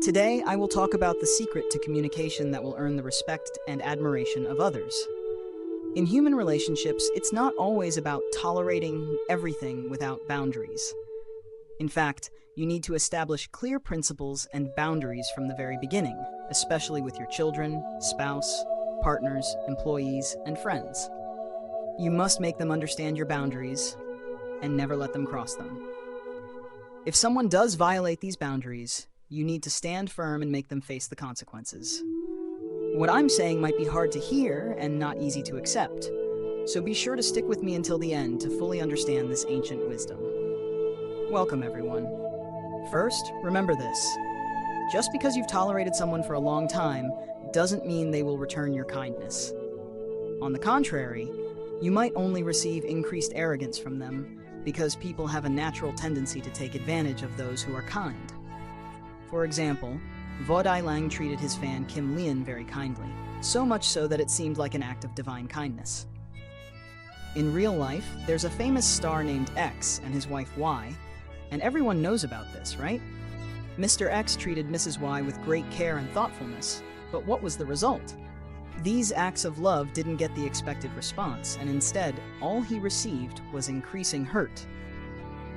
Today, I will talk about the secret to communication that will earn the respect and admiration of others. In human relationships, it's not always about tolerating everything without boundaries. In fact, you need to establish clear principles and boundaries from the very beginning, especially with your children, spouse, partners, employees, and friends. You must make them understand your boundaries and never let them cross them. If someone does violate these boundaries, you need to stand firm and make them face the consequences. What I'm saying might be hard to hear and not easy to accept, so be sure to stick with me until the end to fully understand this ancient wisdom. Welcome, everyone. First, remember this. Just because you've tolerated someone for a long time doesn't mean they will return your kindness. On the contrary, you might only receive increased arrogance from them because people have a natural tendency to take advantage of those who are kind. For example, Vo Dai Lang treated his fan Kim Lian very kindly, so much so that it seemed like an act of divine kindness. In real life, there's a famous star named X and his wife Y, and everyone knows about this, right? Mr. X treated Mrs. Y with great care and thoughtfulness, but what was the result? These acts of love didn't get the expected response, and instead, all he received was increasing hurt.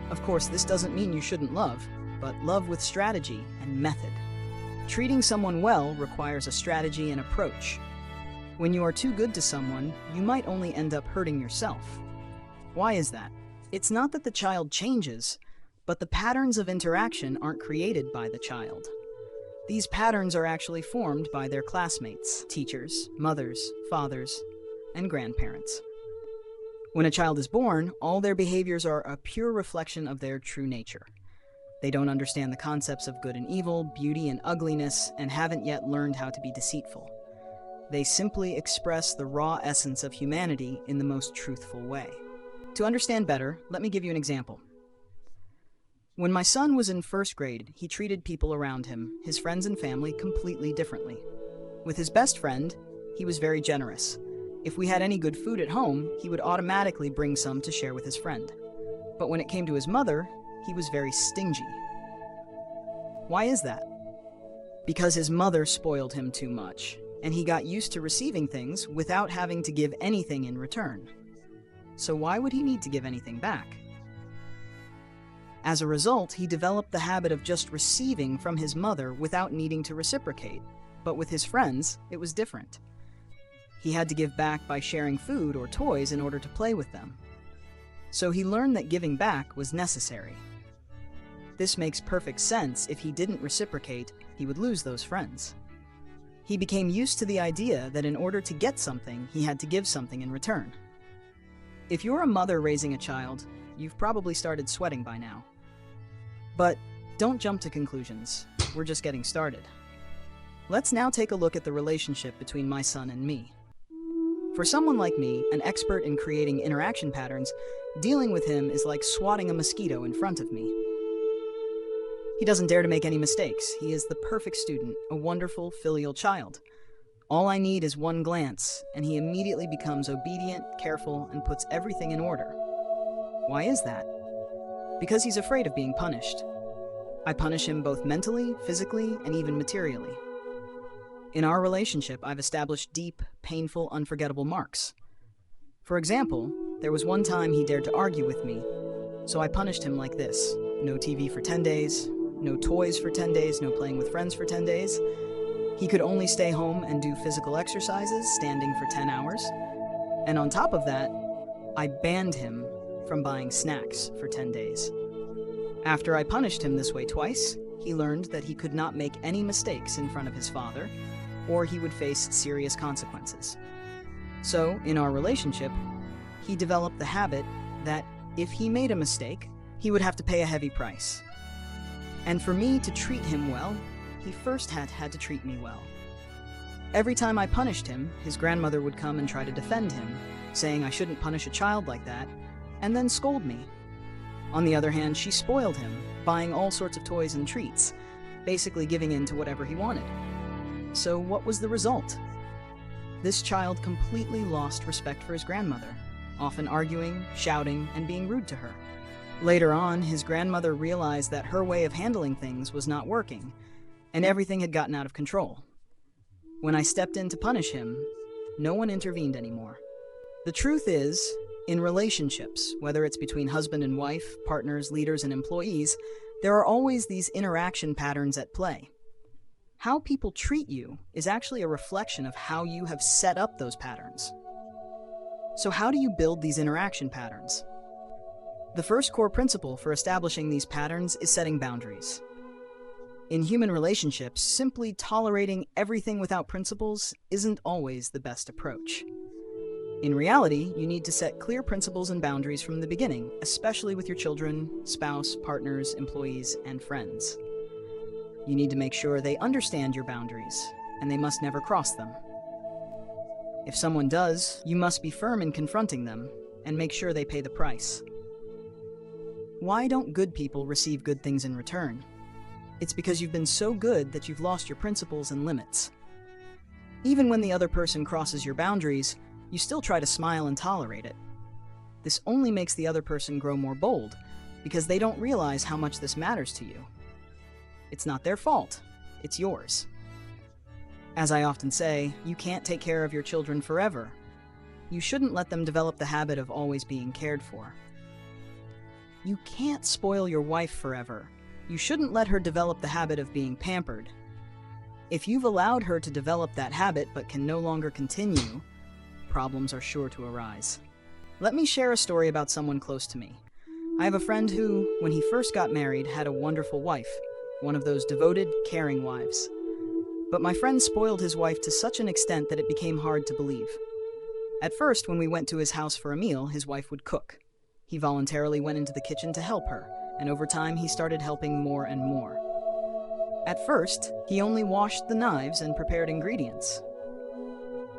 Of course, this doesn't mean you shouldn't love, but love with strategy and method. Treating someone well requires a strategy and approach. When you are too good to someone, you might only end up hurting yourself. Why is that? It's not that the child changes, but the patterns of interaction aren't created by the child. These patterns are actually formed by their classmates, teachers, mothers, fathers, and grandparents. When a child is born, all their behaviors are a pure reflection of their true nature. They don't understand the concepts of good and evil, beauty and ugliness, and haven't yet learned how to be deceitful. They simply express the raw essence of humanity in the most truthful way. To understand better, let me give you an example. When my son was in first grade, he treated people around him, his friends and family, completely differently. With his best friend, he was very generous. If we had any good food at home, he would automatically bring some to share with his friend. But when it came to his mother, he was very stingy. Why is that? Because his mother spoiled him too much, and he got used to receiving things without having to give anything in return. So why would he need to give anything back? As a result, he developed the habit of just receiving from his mother without needing to reciprocate. But with his friends, it was different. He had to give back by sharing food or toys in order to play with them. So he learned that giving back was necessary. This makes perfect sense. If he didn't reciprocate, he would lose those friends. He became used to the idea that in order to get something, he had to give something in return. If you're a mother raising a child, you've probably started sweating by now. But don't jump to conclusions. We're just getting started. Let's now take a look at the relationship between my son and me. For someone like me, an expert in creating interaction patterns, dealing with him is like swatting a mosquito in front of me. He doesn't dare to make any mistakes. He is the perfect student, a wonderful, filial child. All I need is one glance, and he immediately becomes obedient, careful, and puts everything in order. Why is that? Because he's afraid of being punished. I punish him both mentally, physically, and even materially. In our relationship, I've established deep, painful, unforgettable marks. For example, there was one time he dared to argue with me, so I punished him like this. No TV for 10 days, no toys for 10 days, no playing with friends for 10 days. He could only stay home and do physical exercises, standing for 10 hours. And on top of that, I banned him from buying snacks for 10 days. After I punished him this way twice, he learned that he could not make any mistakes in front of his father, or he would face serious consequences. So, in our relationship, he developed the habit that if he made a mistake, he would have to pay a heavy price. And for me to treat him well, he first had to treat me well. Every time I punished him, his grandmother would come and try to defend him, saying I shouldn't punish a child like that, and then scold me. On the other hand, she spoiled him, buying all sorts of toys and treats, basically giving in to whatever he wanted. So what was the result? This child completely lost respect for his grandmother, often arguing, shouting, and being rude to her. Later on, his grandmother realized that her way of handling things was not working, and everything had gotten out of control. When I stepped in to punish him, no one intervened anymore. The truth is, in relationships, whether it's between husband and wife, partners, leaders, and employees, there are always these interaction patterns at play. How people treat you is actually a reflection of how you have set up those patterns. So how do you build these interaction patterns? The first core principle for establishing these patterns is setting boundaries. In human relationships, simply tolerating everything without principles isn't always the best approach. In reality, you need to set clear principles and boundaries from the beginning, especially with your children, spouse, partners, employees, and friends. You need to make sure they understand your boundaries, and they must never cross them. If someone does, you must be firm in confronting them and make sure they pay the price. Why don't good people receive good things in return? It's because you've been so good that you've lost your principles and limits. Even when the other person crosses your boundaries, you still try to smile and tolerate it. This only makes the other person grow more bold, because they don't realize how much this matters to you. It's not their fault, it's yours. As I often say, you can't take care of your children forever. You shouldn't let them develop the habit of always being cared for. You can't spoil your wife forever. You shouldn't let her develop the habit of being pampered. If you've allowed her to develop that habit but can no longer continue, problems are sure to arise. Let me share a story about someone close to me. I have a friend who, when he first got married, had a wonderful wife, one of those devoted, caring wives. But my friend spoiled his wife to such an extent that it became hard to believe. At first, when we went to his house for a meal, his wife would cook. He voluntarily went into the kitchen to help her, and over time he started helping more and more. At first, he only washed the knives and prepared ingredients.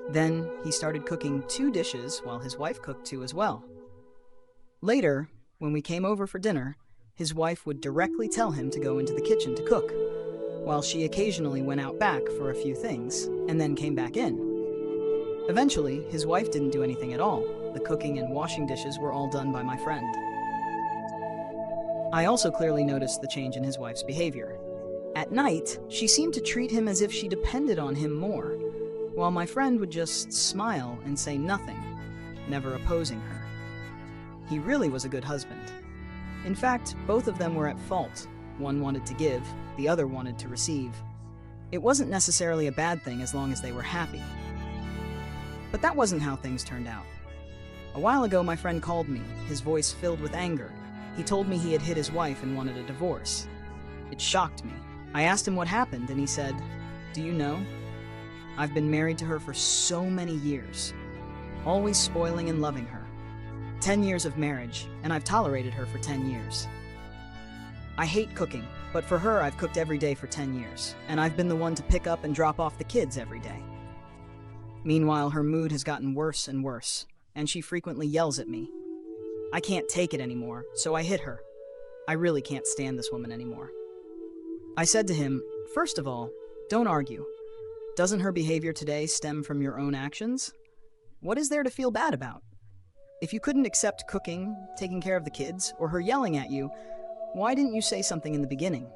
Then, he started cooking 2 dishes while his wife cooked 2 as well. Later, when we came over for dinner, his wife would directly tell him to go into the kitchen to cook, while she occasionally went out back for a few things, and then came back in. Eventually, his wife didn't do anything at all. The cooking and washing dishes were all done by my friend. I also clearly noticed the change in his wife's behavior. At night, she seemed to treat him as if she depended on him more, while my friend would just smile and say nothing, never opposing her. He really was a good husband. In fact, both of them were at fault. One wanted to give, the other wanted to receive. It wasn't necessarily a bad thing as long as they were happy. But that wasn't how things turned out. A while ago, my friend called me, his voice filled with anger. He told me he had hit his wife and wanted a divorce. It shocked me. I asked him what happened, and he said, "Do you know? I've been married to her for so many years, always spoiling and loving her. 10 years of marriage, and I've tolerated her for 10 years. I hate cooking, but for her I've cooked every day for 10 years, and I've been the one to pick up and drop off the kids every day. Meanwhile, her mood has gotten worse and worse, and she frequently yells at me. I can't take it anymore, so I hit her. I really can't stand this woman anymore." I said to him, "First of all, don't argue. Doesn't her behavior today stem from your own actions? What is there to feel bad about? If you couldn't accept cooking, taking care of the kids, or her yelling at you, why didn't you say something in the beginning?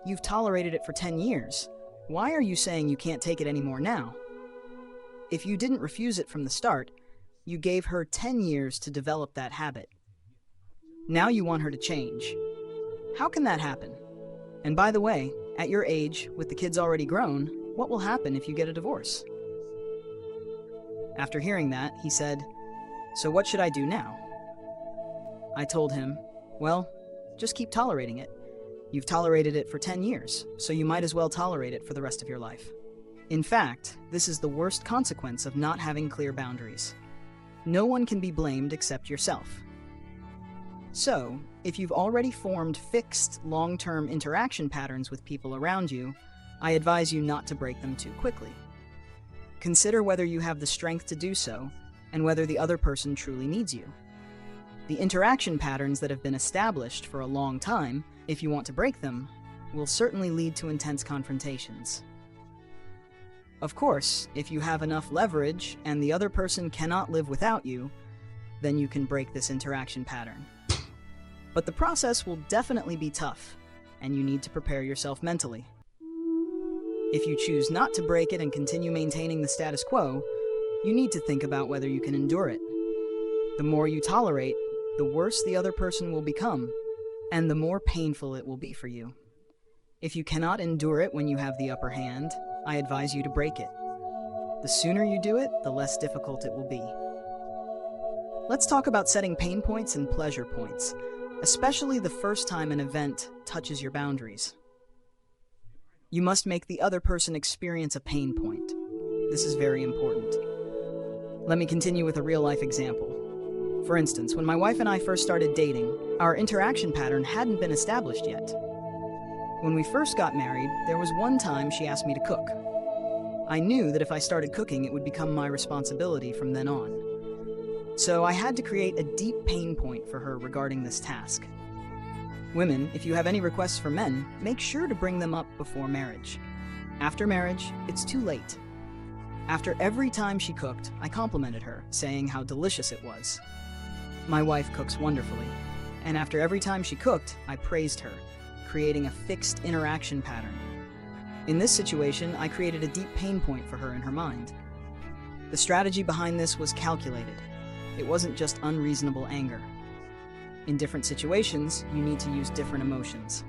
You've tolerated it for 10 years. Why are you saying you can't take it anymore now? If you didn't refuse it from the start, you gave her 10 years to develop that habit. Now you want her to change. How can that happen? And by the way, at your age, with the kids already grown, what will happen if you get a divorce?" After hearing that, he said, "So what should I do now?" I told him, "Well, just keep tolerating it. You've tolerated it for 10 years, so you might as well tolerate it for the rest of your life. In fact, this is the worst consequence of not having clear boundaries. No one can be blamed except yourself. So, if you've already formed fixed, long-term interaction patterns with people around you, I advise you not to break them too quickly. Consider whether you have the strength to do so, and whether the other person truly needs you. The interaction patterns that have been established for a long time, if you want to break them, will certainly lead to intense confrontations. Of course, if you have enough leverage and the other person cannot live without you, then you can break this interaction pattern. But the process will definitely be tough, and you need to prepare yourself mentally. If you choose not to break it and continue maintaining the status quo, you need to think about whether you can endure it. The more you tolerate, the worse the other person will become, and the more painful it will be for you. If you cannot endure it when you have the upper hand, I advise you to break it. The sooner you do it, the less difficult it will be. Let's talk about setting pain points and pleasure points, especially the first time an event touches your boundaries. You must make the other person experience a pain point. This is very important. Let me continue with a real-life example. For instance, when my wife and I first started dating, our interaction pattern hadn't been established yet. When we first got married, there was one time she asked me to cook. I knew that if I started cooking, it would become my responsibility from then on. So I had to create a deep pain point for her regarding this task. Women, if you have any requests for men, make sure to bring them up before marriage. After marriage, it's too late. After every time she cooked, I complimented her, saying how delicious it was. My wife cooks wonderfully, and after every time she cooked, I praised her, creating a fixed interaction pattern. In this situation, I created a deep pain point for her in her mind. The strategy behind this was calculated. It wasn't just unreasonable anger. In different situations, you need to use different emotions.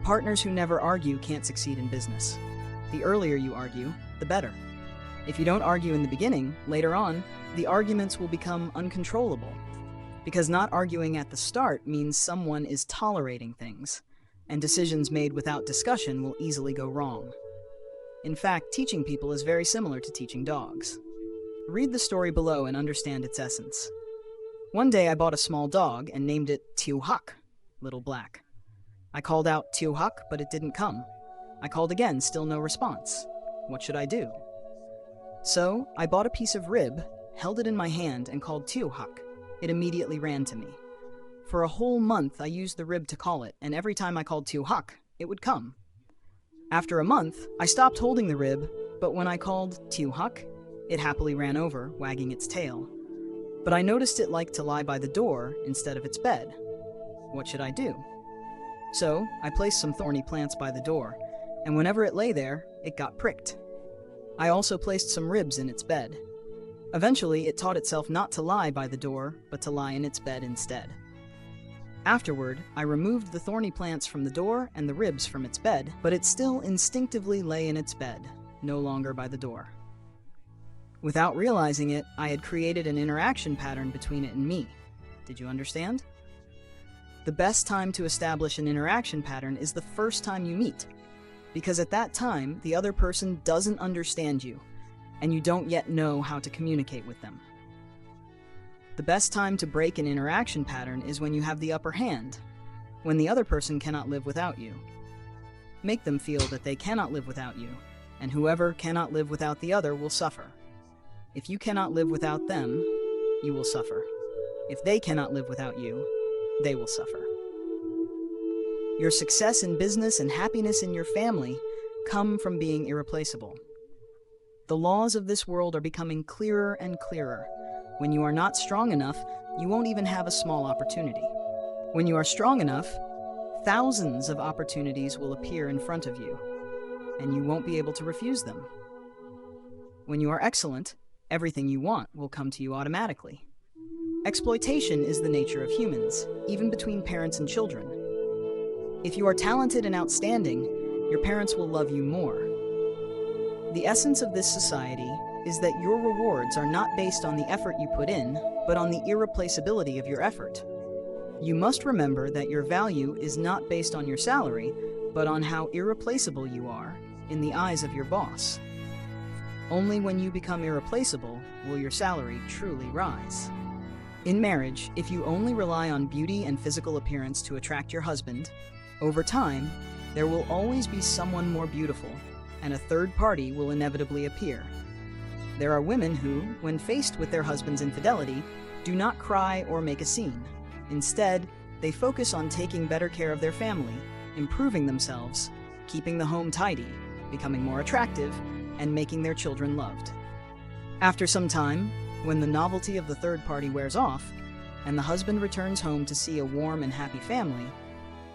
Partners who never argue can't succeed in business. The earlier you argue, the better. If you don't argue in the beginning, later on, the arguments will become uncontrollable. Because not arguing at the start means someone is tolerating things, and decisions made without discussion will easily go wrong. In fact, teaching people is very similar to teaching dogs. Read the story below and understand its essence. One day I bought a small dog and named it Tiuhak, Little Black. I called out Tiuhak, but it didn't come. I called again, still no response. What should I do? So, I bought a piece of rib, held it in my hand, and called Tiuhak. It immediately ran to me. For a whole month, I used the rib to call it, and every time I called Tiuhak, it would come. After a month, I stopped holding the rib, but when I called Tiuhak, it happily ran over, wagging its tail. But I noticed it liked to lie by the door instead of its bed. What should I do? So, I placed some thorny plants by the door, and whenever it lay there, it got pricked. I also placed some ribs in its bed. Eventually, it taught itself not to lie by the door, but to lie in its bed instead. Afterward, I removed the thorny plants from the door and the ribs from its bed, but it still instinctively lay in its bed, no longer by the door. Without realizing it, I had created an interaction pattern between it and me. Did you understand? The best time to establish an interaction pattern is the first time you meet, because at that time, the other person doesn't understand you, and you don't yet know how to communicate with them. The best time to break an interaction pattern is when you have the upper hand, when the other person cannot live without you. Make them feel that they cannot live without you, and whoever cannot live without the other will suffer. If you cannot live without them, you will suffer. If they cannot live without you, they will suffer. Your success in business and happiness in your family come from being irreplaceable. The laws of this world are becoming clearer and clearer. When you are not strong enough, you won't even have a small opportunity. When you are strong enough, thousands of opportunities will appear in front of you, and you won't be able to refuse them. When you are excellent, everything you want will come to you automatically. Exploitation is the nature of humans, even between parents and children. If you are talented and outstanding, your parents will love you more. The essence of this society is that your rewards are not based on the effort you put in, but on the irreplaceability of your effort. You must remember that your value is not based on your salary, but on how irreplaceable you are in the eyes of your boss. Only when you become irreplaceable will your salary truly rise. In marriage, if you only rely on beauty and physical appearance to attract your husband, over time, there will always be someone more beautiful, and a third party will inevitably appear. There are women who, when faced with their husband's infidelity, do not cry or make a scene. Instead, they focus on taking better care of their family, improving themselves, keeping the home tidy, becoming more attractive, and making their children loved. After some time, when the novelty of the third party wears off, and the husband returns home to see a warm and happy family,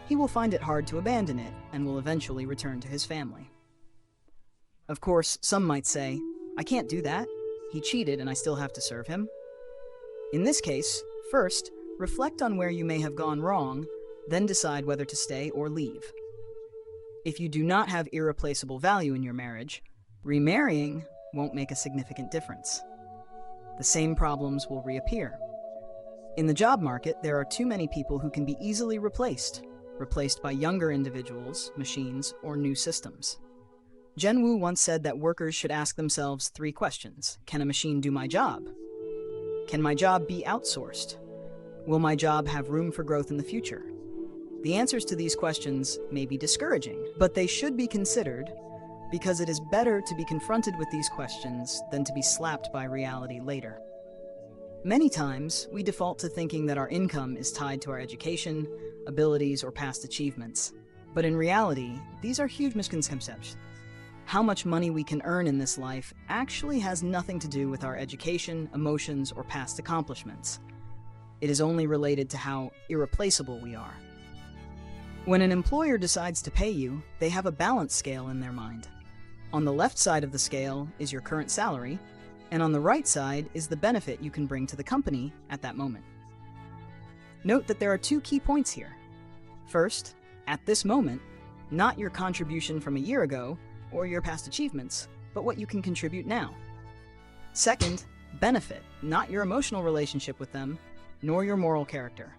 he will find it hard to abandon it and will eventually return to his family. Of course, some might say, I can't do that. He cheated and I still have to serve him. In this case, first, reflect on where you may have gone wrong, then decide whether to stay or leave. If you do not have irreplaceable value in your marriage, remarrying won't make a significant difference. The same problems will reappear. In the job market, there are too many people who can be easily replaced by younger individuals, machines, or new systems. Jen Wu once said that workers should ask themselves 3 questions. Can a machine do my job? Can my job be outsourced? Will my job have room for growth in the future? The answers to these questions may be discouraging, but they should be considered because it is better to be confronted with these questions than to be slapped by reality later. Many times, we default to thinking that our income is tied to our education, abilities, or past achievements. But in reality, these are huge misconceptions. How much money we can earn in this life actually has nothing to do with our education, emotions, or past accomplishments. It is only related to how irreplaceable we are. When an employer decides to pay you, they have a balance scale in their mind. On the left side of the scale is your current salary, and on the right side is the benefit you can bring to the company at that moment. Note that there are 2 key points here. First, at this moment, not your contribution from a year ago or your past achievements, but what you can contribute now. Second, benefit, not your emotional relationship with them, nor your moral character.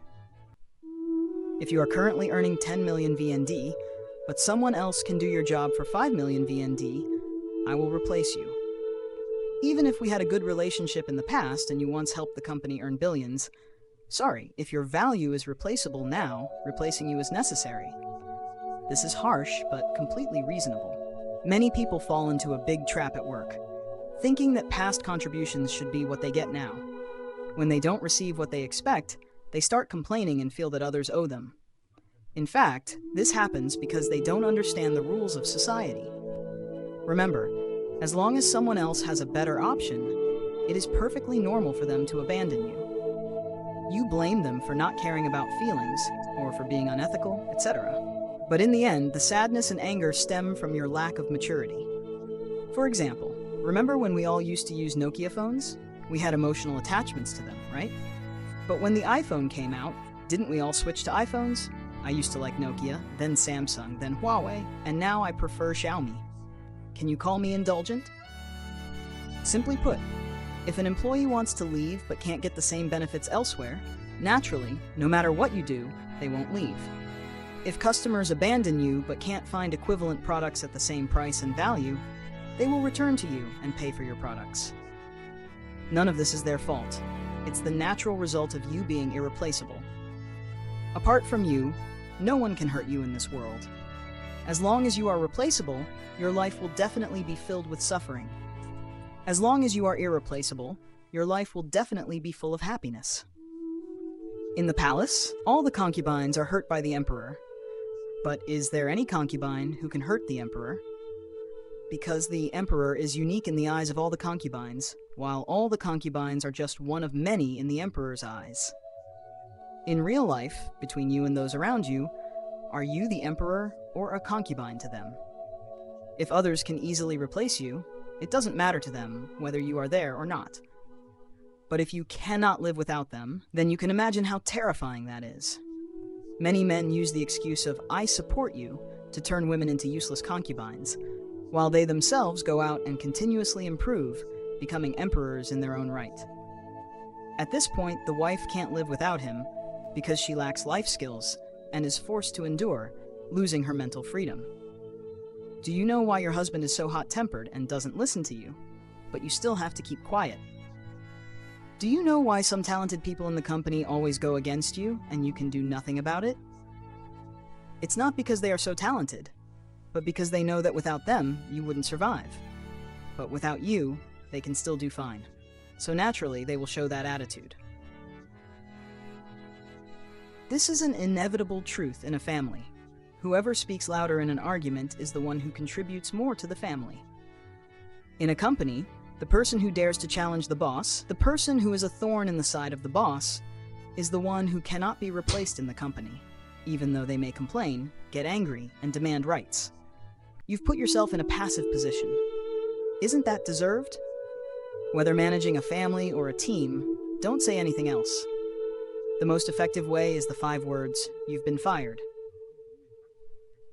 If you are currently earning 10 million VND, but someone else can do your job for 5 million VND, I will replace you. Even if we had a good relationship in the past and you once helped the company earn billions, sorry, if your value is replaceable now, replacing you is necessary. This is harsh, but completely reasonable. Many people fall into a big trap at work, thinking that past contributions should be what they get now. When they don't receive what they expect, they start complaining and feel that others owe them. In fact, this happens because they don't understand the rules of society. Remember, as long as someone else has a better option, it is perfectly normal for them to abandon you. You blame them for not caring about feelings, or for being unethical, etc. But in the end, the sadness and anger stem from your lack of maturity. For example, remember when we all used to use Nokia phones? We had emotional attachments to them, right? But when the iPhone came out, didn't we all switch to iPhones? I used to like Nokia, then Samsung, then Huawei, and now I prefer Xiaomi. Can you call me indulgent? Simply put, if an employee wants to leave but can't get the same benefits elsewhere, naturally, no matter what you do, they won't leave. If customers abandon you but can't find equivalent products at the same price and value, they will return to you and pay for your products. None of this is their fault. It's the natural result of you being irreplaceable. Apart from you, no one can hurt you in this world. As long as you are replaceable, your life will definitely be filled with suffering. As long as you are irreplaceable, your life will definitely be full of happiness. In the palace, all the concubines are hurt by the emperor. But is there any concubine who can hurt the emperor? Because the emperor is unique in the eyes of all the concubines, while all the concubines are just one of many in the emperor's eyes. In real life, between you and those around you, are you the emperor or a concubine to them? If others can easily replace you, it doesn't matter to them whether you are there or not. But if you cannot live without them, then you can imagine how terrifying that is. Many men use the excuse of "I support you" to turn women into useless concubines, while they themselves go out and continuously improve, becoming emperors in their own right. At this point, the wife can't live without him because she lacks life skills and is forced to endure, losing her mental freedom. Do you know why your husband is so hot-tempered and doesn't listen to you, but you still have to keep quiet? Do you know why some talented people in the company always go against you and you can do nothing about it? It's not because they are so talented, but because they know that without them, you wouldn't survive. But without you, they can still do fine. So naturally, they will show that attitude. This is an inevitable truth in a family. Whoever speaks louder in an argument is the one who contributes more to the family. In a company, the person who dares to challenge the boss, the person who is a thorn in the side of the boss, is the one who cannot be replaced in the company, even though they may complain, get angry, and demand rights. You've put yourself in a passive position. Isn't that deserved? Whether managing a family or a team, don't say anything else. The most effective way is the 5 words, "You've been fired."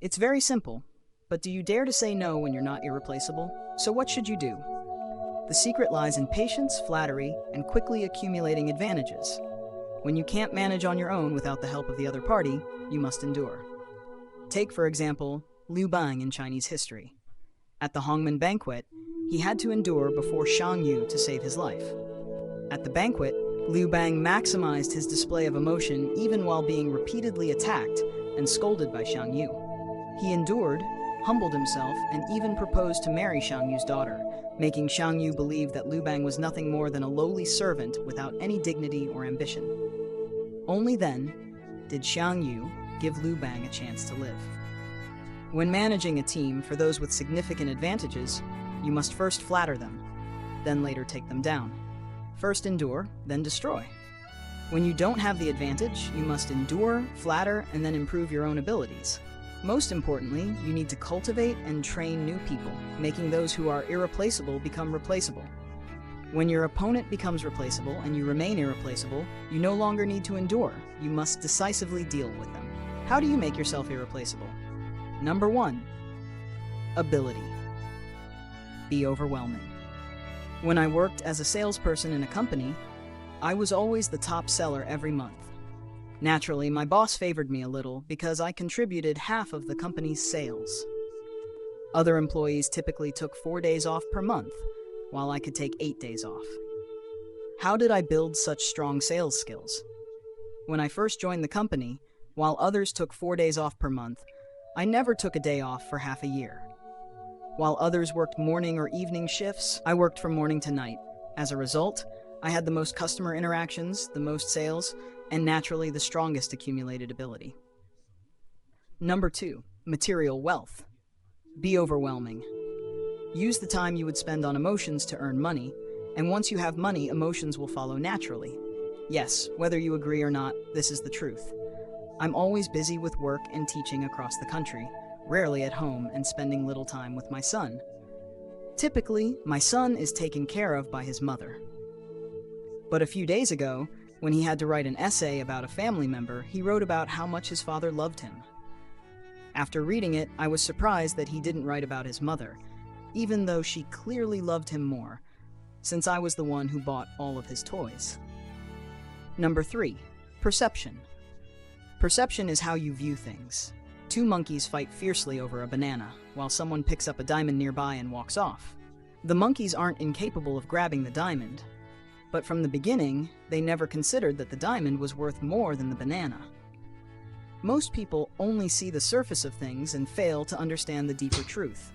It's very simple, but do you dare to say no when you're not irreplaceable? So what should you do? The secret lies in patience, flattery, and quickly accumulating advantages. When you can't manage on your own without the help of the other party, you must endure. Take, for example, Liu Bang in Chinese history. At the Hongmen banquet, he had to endure before Shang Yu to save his life. At the banquet, Liu Bang maximized his display of emotion even while being repeatedly attacked and scolded by Shang Yu. He endured, humbled himself, and even proposed to marry Shang Yu's daughter, making Shang Yu believe that Liu Bang was nothing more than a lowly servant without any dignity or ambition. Only then did Shang Yu give Liu Bang a chance to live. When managing a team, for those with significant advantages, you must first flatter them, then later take them down. First endure, then destroy. When you don't have the advantage, you must endure, flatter, and then improve your own abilities. Most importantly, you need to cultivate and train new people, making those who are irreplaceable become replaceable. When your opponent becomes replaceable and you remain irreplaceable, you no longer need to endure. You must decisively deal with them. How do you make yourself irreplaceable? Number 1, ability. Be overwhelming. When I worked as a salesperson in a company, I was always the top seller every month. Naturally, my boss favored me a little because I contributed half of the company's sales. Other employees typically took 4 days off per month, while I could take 8 days off. How did I build such strong sales skills? When I first joined the company, while others took 4 days off per month, I never took a day off for half a year. While others worked morning or evening shifts, I worked from morning to night. As a result, I had the most customer interactions, the most sales, and naturally the strongest accumulated ability. Number 2, material wealth. Be overwhelming. Use the time you would spend on emotions to earn money, and once you have money, emotions will follow naturally. Yes, whether you agree or not, this is the truth. I'm always busy with work and teaching across the country, rarely at home and spending little time with my son. Typically, my son is taken care of by his mother. But a few days ago, when he had to write an essay about a family member, he wrote about how much his father loved him. After reading it, I was surprised that he didn't write about his mother, even though she clearly loved him more, since I was the one who bought all of his toys. Number 3, perception. Perception is how you view things. 2 monkeys fight fiercely over a banana, while someone picks up a diamond nearby and walks off. The monkeys aren't incapable of grabbing the diamond, but from the beginning, they never considered that the diamond was worth more than the banana. Most people only see the surface of things and fail to understand the deeper truth.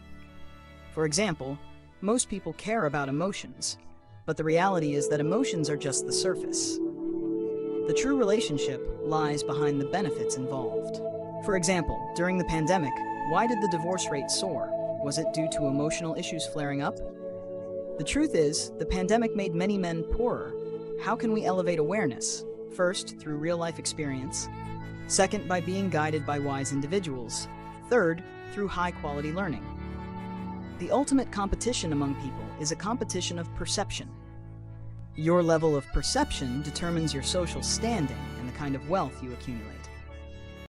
For example, most people care about emotions, but the reality is that emotions are just the surface. The true relationship lies behind the benefits involved. For example, during the pandemic, why did the divorce rate soar? Was it due to emotional issues flaring up? The truth is, the pandemic made many men poorer. How can we elevate awareness? First, through real-life experience. Second, by being guided by wise individuals. Third, through high-quality learning. The ultimate competition among people is a competition of perception. Your level of perception determines your social standing and the kind of wealth you accumulate.